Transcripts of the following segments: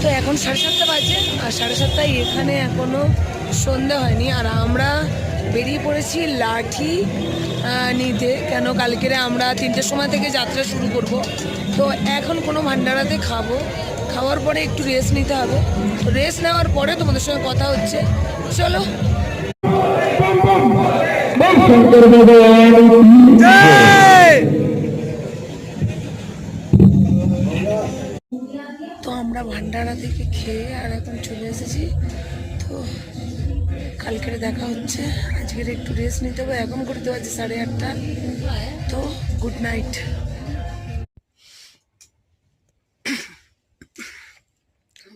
তো এখন 7:30 বাজে, আর 7:30 এখানে এখনো সন্ধে হয়নি। আর আমরা বেরিয়ে পড়েছি লাঠি নিতে, কেন কালকেরে আমরা 3টের সময় থেকে যাত্রা শুরু করব। তো এখন কোনো ভান্ডারাতে খাবো, খাওয়ার পরে একটু রেস্ট নিতে হবে। তো রেস্ট নেওয়ার পরে তোমাদের সঙ্গে কথা হচ্ছে, চলো। তো আমরা ভান্ডারা থেকে খেয়ে আর এখন চলে এসেছি। তো কালকের দেখা হচ্ছে, আজকের একটু রেস্ট নিতে হবে। এখন করতে পারছি 8:30। তো good night.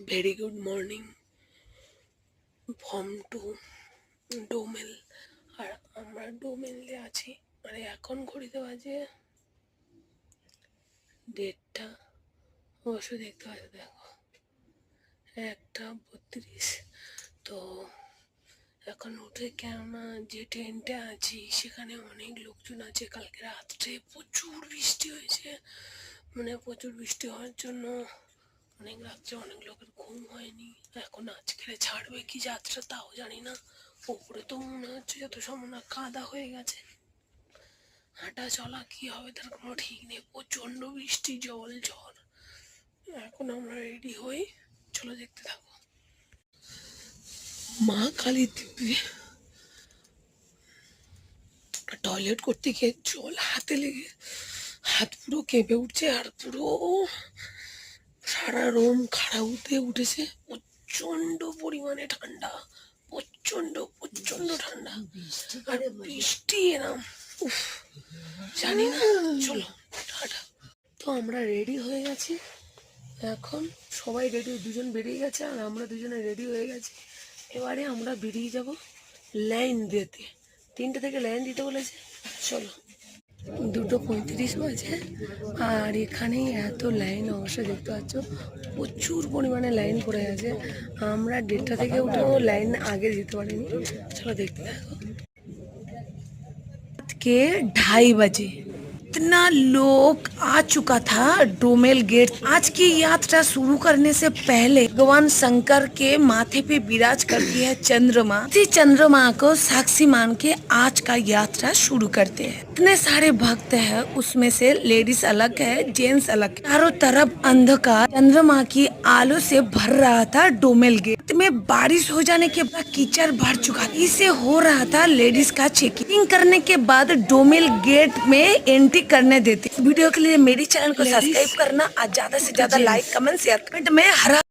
Very good morning from to Domel. আর আমরা ডোমেলে আছি, মানে এখন ঘড়িতে বাজে 1:30। অবশ্যই দেখতে পাচ্ছ, দেখো 1:32। তো এখন উঠে, কেননা যে টেন্টে আছি সেখানে অনেক লোকজন আছে। কালকে রাত্রে প্রচুর বৃষ্টি হয়েছে, মানে প্রচুর বৃষ্টি হওয়ার জন্য অনেক রাত্রে অনেক লোকের ঘুম হয়নি। এখন আজকে ছাড়বে কি যাত্রা তাও জানি না। ওপরে তো মনে হচ্ছে যত সম্ভাবনা কাদা হয়ে গেছে, হাঁটা চলা কি হবে তার কোনো ঠিক নেই। প্রচন্ড বৃষ্টি, জল ঝড়। এখন আমরা রেডি হই, চলো দেখতে থাকো। মা কালী দিব্যি টয়লেট করতে গিয়ে জল হাতে লেগে হাত পুরো কেঁপে উঠছে, আর পুরো সারা রুম খাড়াউতে উঠেছে। প্রচন্ড পরিমাণে ঠান্ডা, প্রচন্ড প্রচন্ড ঠান্ডা, আর বৃষ্টি এরম উফ, জানি না। চলো টাটা। তো আমরা রেডি হয়ে গেছি, এখন সবাই রেডি, দুজন বেরিয়ে গেছে আর আমরা দুজনে রেডি হয়ে গেছি। এবারে আমরা বেরিয়ে যাব লাইন দিতে, 3টে থেকে লাইন দিতে বলেছে। চলো, 2:35 বাজে, আর এখানে এত লাইন অবশ্যই দেখতে পাচ্ছ, প্রচুর পরিমাণে লাইন পড়ে গেছে। আমরা 1:30 থেকে উঠেও লাইন আগে দিতে পারিনি। চলো দেখতে থাকো। के 2:30 इतना लोग आ चुका था डोमेल गेट। आज की यात्रा शुरू करने से पहले भगवान शंकर के माथे पे विराज करती है चंद्रमा। इसी चंद्रमा को साक्षी मान के आज का यात्रा शुरू करते हैं। इतने सारे भक्त हैं, उसमें से लेडीज अलग है, जेंट्स अलग है। चारों तरफ अंधकार चंद्रमा की आलो से भर रहा था। डोमेल गेट में बारिश हो जाने के बाद कीचड़ भर चुका, इसे हो रहा था लेडीज का चेकिंग करने के बाद डोमेल गेट में एंट्री करने देते। वीडियो के लिए मेरी चैनल को सब्सक्राइब करना और ज्यादा से ज्यादा लाइक कमेंट शेयर कमेंट में हरा